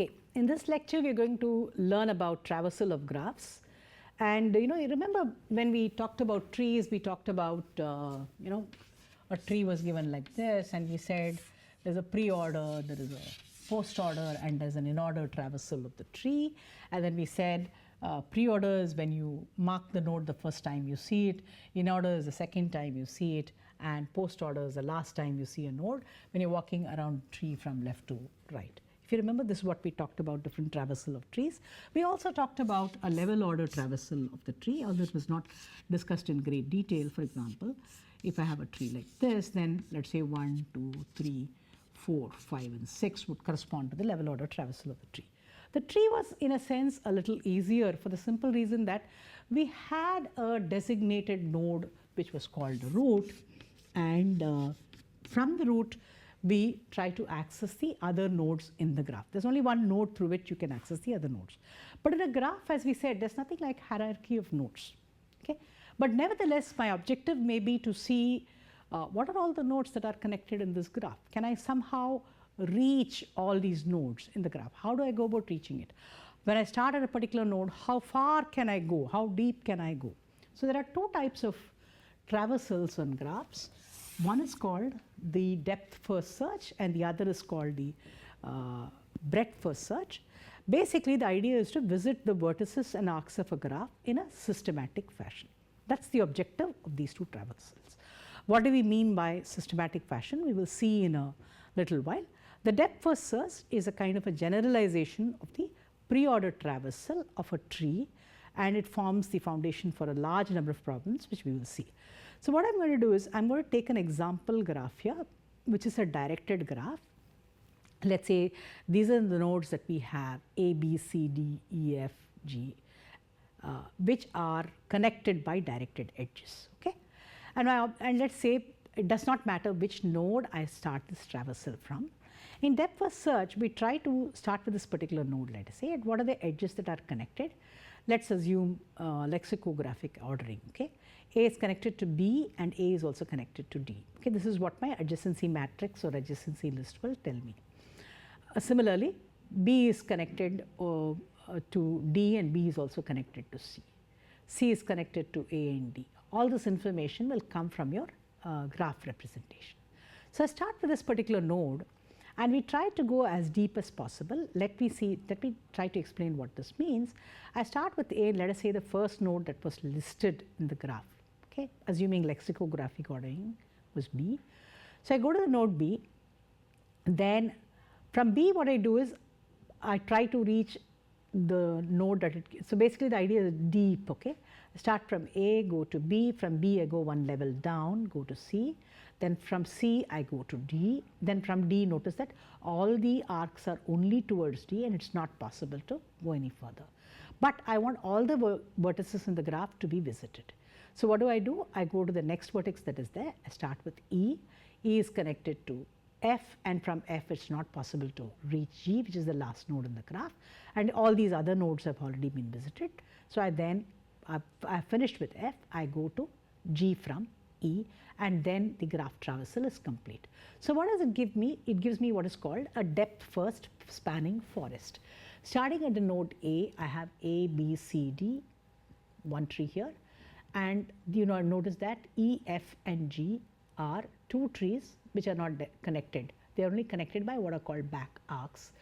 Okay, in this lecture we are going to learn about traversal of graphs. And you remember when we talked about trees, we talked about a tree was given like this, and we said there's a pre-order, there is a post-order, and there's an in-order traversal of the tree. And then we said pre-order is when you mark the node the first time you see it, in-order is the second time you see it, and post-order is the last time you see a node when you're walking around a tree from left to right. If you remember, this is what we talked about, different traversal of trees. We also talked about a level order traversal of the tree, although it was not discussed in great detail. For example, if I have a tree like this, then let's say 1, 2, 3, 4, 5, and 6 would correspond to the level order traversal of the tree. The tree was, in a sense, a little easier for the simple reason that we had a designated node which was called the root, and from the root we try to access the other nodes in the graph. There's only one node through which you can access the other nodes. But in a graph, as we said, there's nothing like hierarchy of nodes. Okay? But nevertheless, my objective may be to see what are all the nodes that are connected in this graph. Can I somehow reach all these nodes in the graph? How do I go about reaching it? When I start at a particular node, how far can I go? How deep can I go? So there are two types of traversals on graphs. One is called the depth-first search, and the other is called the breadth-first search. Basically, the idea is to visit the vertices and arcs of a graph in a systematic fashion. That's the objective of these two traversals. What do we mean by systematic fashion? We will see in a little while. The depth-first search is a kind of a generalization of the pre-order traversal of a tree, and it forms the foundation for a large number of problems which we will see. So what I'm going to do is I'm going to take an example graph here, which is a directed graph. Let's say these are the nodes that we have A, B, C, D, E, F, G, which are connected by directed edges. Okay, and let's say it does not matter which node I start this traversal from. In depth-first search, we try to start with this particular node. Let us say, and what are the edges that are connected? Let's assume lexicographic ordering. Okay. A is connected to B and A is also connected to D. Okay, this is what my adjacency matrix or adjacency list will tell me. Similarly, B is connected to D and B is also connected to C. C is connected to A and D. All this information will come from your graph representation. So I start with this particular node, and we try to go as deep as possible. Let me try to explain what this means. I start with A, let us say the first node that was listed in the graph. Okay, assuming lexicographic ordering was B. So I go to the node B, then from B what I do is I try to reach the node that so basically the idea is deep. Okay, I start from A, go to B, from B I go one level down, go to C, then from C I go to D, then from D notice that all the arcs are only towards D and it's not possible to go any further. But I want all the vertices in the graph to be visited. So what do? I go to the next vertex that is there. I start with E. E is connected to F, and from F it's not possible to reach G, which is the last node in the graph, and all these other nodes have already been visited. So I finished with F, I go to G from E, and then the graph traversal is complete. So what does it give me? It gives me what is called a depth-first spanning forest. Starting at the node A, I have A, B, C, D, one tree here, and notice that E, F, and G are two trees which are not connected. They are only connected by what are called back arcs.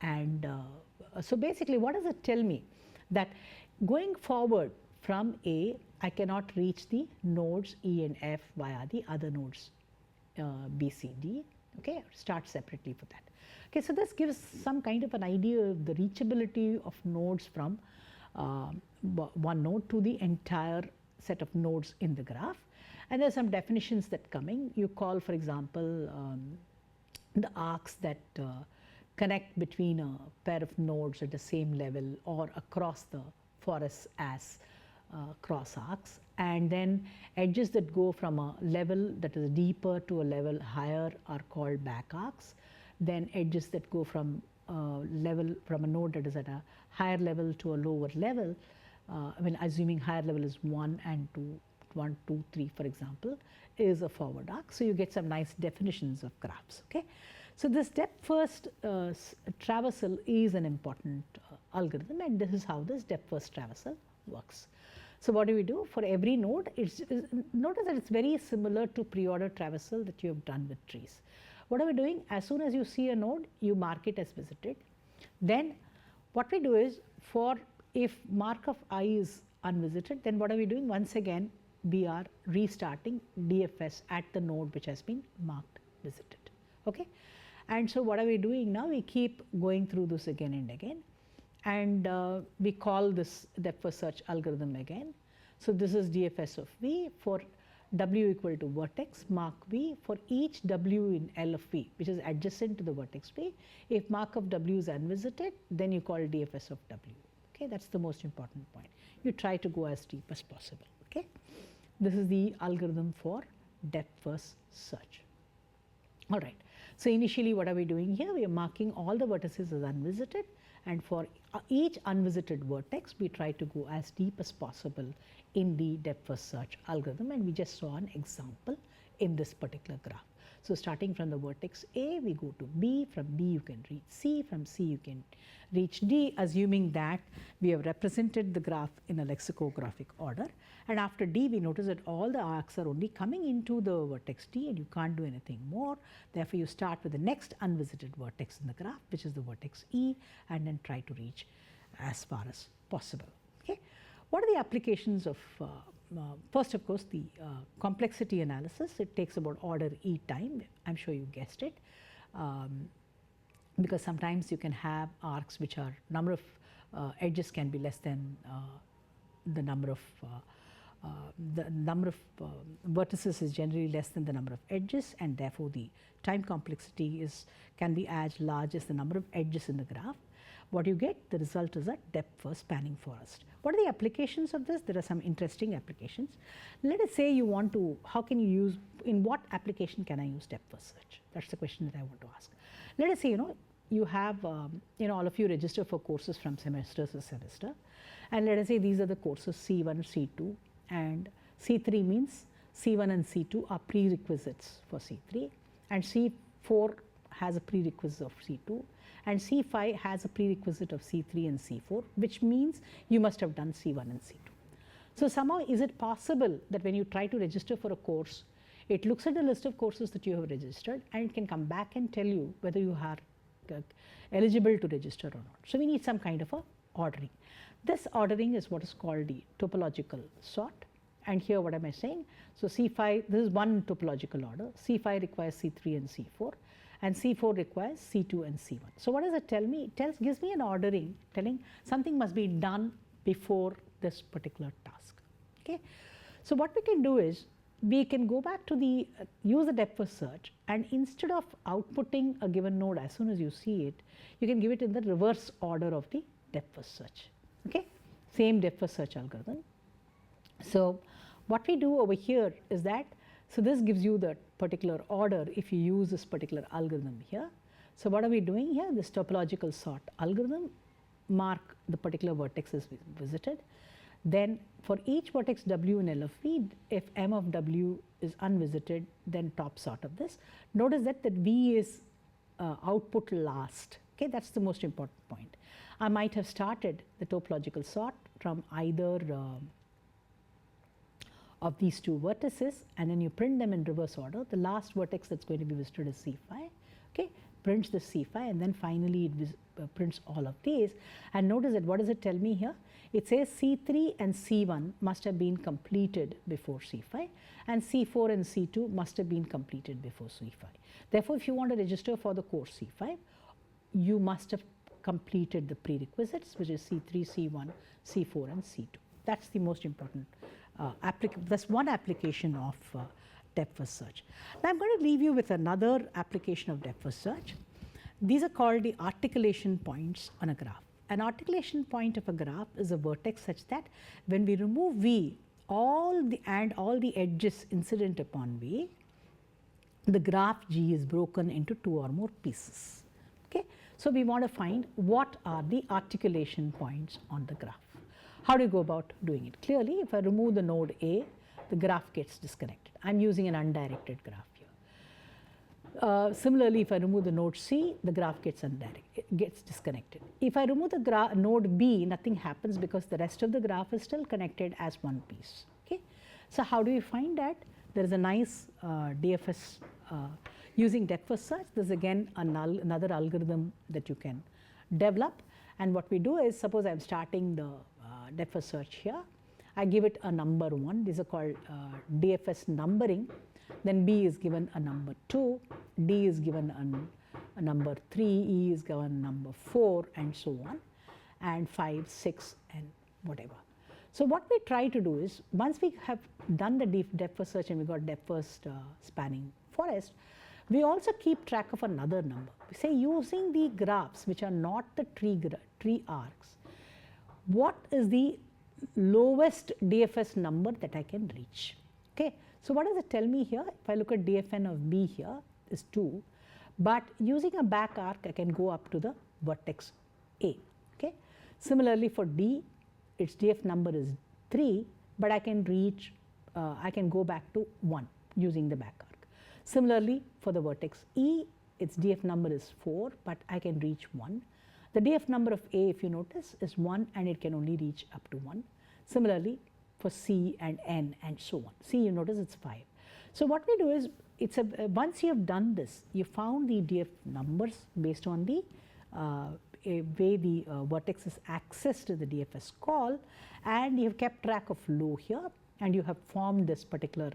And so basically, what does it tell me? That going forward from A, I cannot reach the nodes E and F via the other nodes B, C, D. Okay, start separately for that. Okay, so this gives some kind of an idea of the reachability of nodes from one node to the entire set of nodes in the graph. And there are some definitions that coming. You call, for example, the arcs that connect between a pair of nodes at the same level or across the forest as cross arcs, and then edges that go from a level that is deeper to a level higher are called back arcs. Then edges that go from a node that is at a higher level to a lower level, assuming higher level is 1 and 2, 1, 2, 3 for example, is a forward arc. So you get some nice definitions of graphs. Okay, So this depth-first traversal is an important algorithm, and this is how this depth-first traversal works. So what do we do? For every node, notice that it's very similar to pre-order traversal that you have done with trees. What are we doing? As soon as you see a node, you mark it as visited. Then what we do is, for if mark of I is unvisited, then what are we doing? Once again, we are restarting DFS at the node which has been marked visited. Okay? And so what are we doing now? We keep going through this again and again, and we call this depth-first search algorithm again. So this is DFS of V for W equal to vertex, mark V for each W in L of V, which is adjacent to the vertex V. If mark of W is unvisited, then you call DFS of W. Okay, that's the most important point. You try to go as deep as possible. Okay, this is the algorithm for depth-first search. All right. So initially, what are we doing here? We are marking all the vertices as unvisited, and for each unvisited vertex, we try to go as deep as possible in the depth-first search algorithm, and we just saw an example in this particular graph. So starting from the vertex A, we go to B, from B you can reach C, from C you can reach D, assuming that we have represented the graph in a lexicographic order. And after D, we notice that all the arcs are only coming into the vertex D, and you can't do anything more. Therefore, you start with the next unvisited vertex in the graph, which is the vertex E, and then try to reach as far as possible. Okay. What are the applications of first, of course, the complexity analysis? It takes about order E time. I'm sure you guessed it, because sometimes you can have arcs which are number of edges can be less than the number of vertices is generally less than the number of edges, and therefore the time complexity can be as large as the number of edges in the graph. What you get, the result is a depth-first spanning forest. What are the applications of this? There are some interesting applications. Let us say you want to, how can you use, in what application can I use depth-first search? That's the question that I want to ask. Let us say, you have, all of you register for courses from semester to semester, and let us say these are the courses C1, C2, and C3 means C1 and C2 are prerequisites for C3, and C4 has a prerequisite of C2, and C5 has a prerequisite of C3 and C4, which means you must have done C1 and C2. So somehow, is it possible that when you try to register for a course, it looks at the list of courses that you have registered, and it can come back and tell you whether you are eligible to register or not? So we need some kind of a ordering. This ordering is what is called the topological sort. And here what am I saying? So C5, this is one topological order. C5 requires C3 and C4, and C4 requires C2 and C1. So what does it tell me? It gives me an ordering telling something must be done before this particular task. Okay. So what we can do is, we can go back to the use the depth-first search, and instead of outputting a given node as soon as you see it, you can give it in the reverse order of the depth-first search. Okay, same depth-first search algorithm. So what we do over here is that, so this gives you the particular order if you use this particular algorithm here. So what are we doing here? This topological sort algorithm, mark the particular vertex is visited. Then for each vertex W in L of V, if M of W is unvisited, then top sort of this. Notice that V is output last. Okay, that's the most important point. I might have started the topological sort from either of these two vertices, and then you print them in reverse order. The last vertex that's going to be visited is C5. Okay, prints the C5, and then finally it prints all of these. And notice that what does it tell me here? It says C3 and C1 must have been completed before C5, and C4 and C2 must have been completed before C5. Therefore, if you want to register for the course C5, you must have completed the prerequisites, which is C3, C1, C4, and C2. That's the most important that's one application of depth-first search. Now I'm going to leave you with another application of depth-first search. These are called the articulation points on a graph. An articulation point of a graph is a vertex such that when we remove V, all the edges incident upon V, the graph G is broken into two or more pieces. Okay? So we want to find what are the articulation points on the graph. How do you go about doing it? Clearly, if I remove the node A, the graph gets disconnected. I'm using an undirected graph here. Similarly, if I remove the node C, the graph gets disconnected. If I remove the node B, nothing happens because the rest of the graph is still connected as one piece. Okay? So how do we find that? There is a nice DFS using depth-first search. This is again another algorithm that you can develop. And what we do is, suppose I'm starting the depth-first search here. I give it a number 1. These are called DFS numbering. Then B is given a number 2, D is given a number 3, E is given a number 4, and so on, and 5, 6, and whatever. So what we try to do is, once we have done the depth-first search and we got depth-first spanning forest, we also keep track of another number. We say, using the graphs which are not the tree arcs, what is the lowest DFS number that I can reach? Okay. So what does it tell me here? If I look at DFN of B here is 2, but using a back arc I can go up to the vertex A. Okay. Similarly for D, its DF number is 3, but I can reach, I can go back to 1 using the back arc. Similarly for the vertex E, its DF number is 4, but I can reach 1. The DF number of A, if you notice, is 1 and it can only reach up to 1. Similarly for C and N and so on. C, you notice it's 5. So what we do is, once you have done this, you found the DF numbers based on the way the vertex is accessed to the DFS call, and you have kept track of low here, and you have formed this particular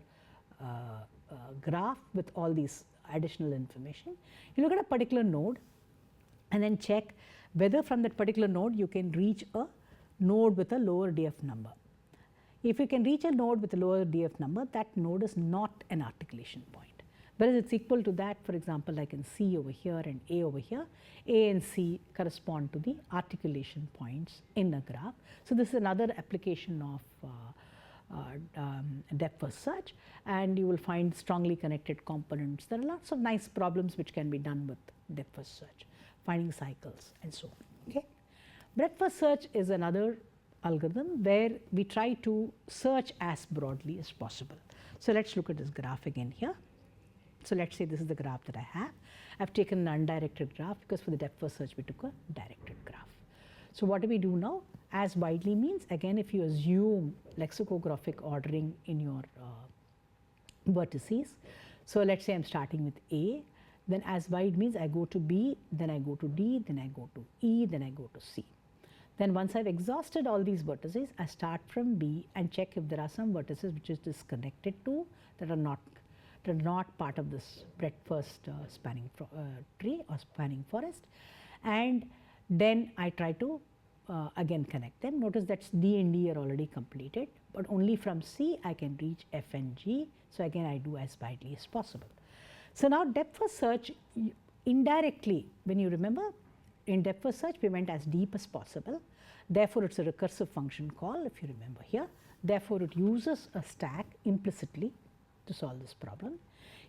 graph with all these additional information. You look at a particular node and then check whether from that particular node you can reach a node with a lower DF number. If you can reach a node with a lower DF number, that node is not an articulation point. Whereas it's equal to that, for example, like in C over here and A over here, A and C correspond to the articulation points in a graph. So this is another application of depth-first search, and you will find strongly connected components. There are lots of nice problems which can be done with depth-first search, finding cycles and so on. Okay? Breadth-first search is another algorithm where we try to search as broadly as possible. So let's look at this graph again here. So let's say this is the graph that I have. I've taken an undirected graph because for the depth-first search we took a directed graph. So what do we do now? As widely means, again, if you assume lexicographic ordering in your vertices. So let's say I'm starting with A, then as wide means I go to B, then I go to D, then I go to E, then I go to C. Then once I've exhausted all these vertices, I start from B and check if there are some vertices which is disconnected to, that are not part of this breadth-first spanning tree or spanning forest, and then I try to again connect them. Notice that D and D are already completed, but only from C I can reach F and G. So again I do as widely as possible. So now depth-first search, indirectly, when you remember, in depth-first search we went as deep as possible. Therefore it's a recursive function call, if you remember here. Therefore it uses a stack implicitly to solve this problem.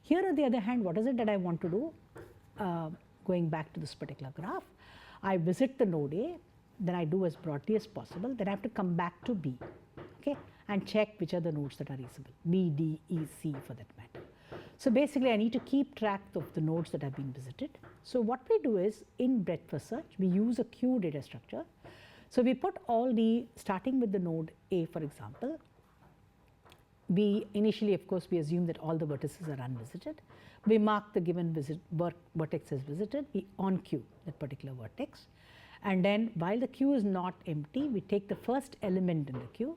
Here on the other hand, what is it that I want to do? Going back to this particular graph, I visit the node A, then I do as broadly as possible, then I have to come back to B, okay, and check which are the nodes that are reachable, B, D, E, C for that matter. So basically I need to keep track of the nodes that have been visited. So what we do is, in breadth-first search, we use a queue data structure. So we put all the, starting with the node A, for example, we initially, of course, we assume that all the vertices are unvisited. We mark the given vertex as visited, we on queue that particular vertex. And then while the queue is not empty, we take the first element in the queue.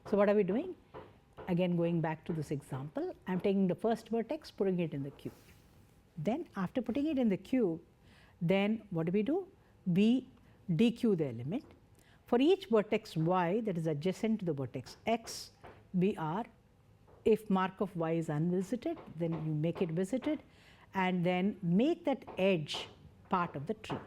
So what are we doing? Again, going back to this example, I am taking the first vertex, putting it in the queue. Then after putting it in the queue, then what do? We dequeue the element. For each vertex y that is adjacent to the vertex x, we are, if mark of y is unvisited, then you make it visited, and then make that edge part of the tree.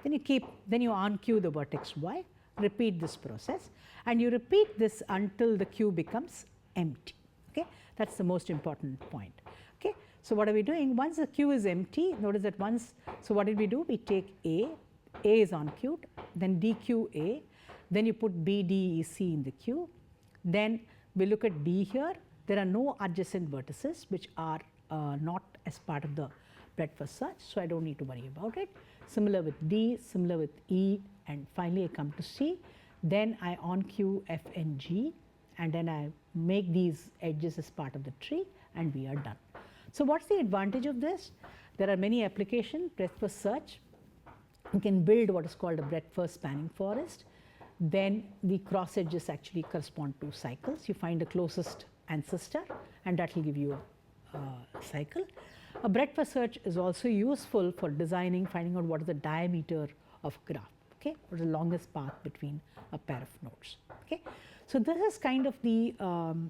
Then you unqueue the vertex y, repeat this process, and you repeat this until the queue becomes empty. Okay, that's the most important point. Okay, so what are we doing? Once the queue is empty, notice that once, so what did we do? We take A is unqueued, then dequeue A, then you put B, D, E, C in the queue. Then we look at D here. There are no adjacent vertices which are not as part of the breadth search, so I don't need to worry about it. Similar with D, similar with E, and finally I come to C. Then I on Q, F, and G, and then I make these edges as part of the tree, and we are done. So what's the advantage of this? There are many applications. Breadth first search, you can build what is called a breadth first spanning forest. Then the cross edges actually correspond to cycles. You find the closest ancestor, and that will give you a cycle. A breadth first search is also useful for designing, finding out what is the diameter of a graph. Okay, what is the longest path between a pair of nodes. Okay, so this is kind of the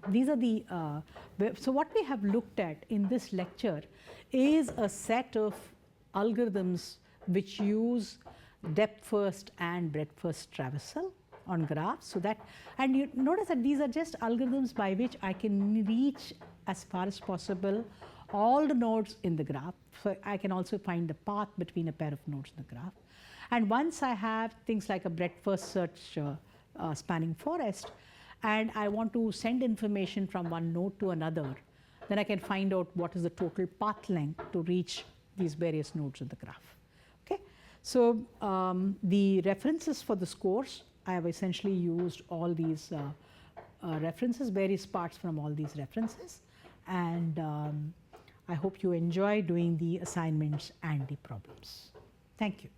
these are the so what we have looked at in this lecture is a set of algorithms which use depth first and breadth first traversal on graphs. So that, and you notice that these are just algorithms by which I can reach as far as possible all the nodes in the graph. So I can also find the path between a pair of nodes in the graph. And once I have things like a breadth first search spanning forest, and I want to send information from one node to another, then I can find out what is the total path length to reach these various nodes in the graph. Okay, so the references for this course, I have essentially used all these references, various parts from all these references, and I hope you enjoy doing the assignments and the problems. Thank you.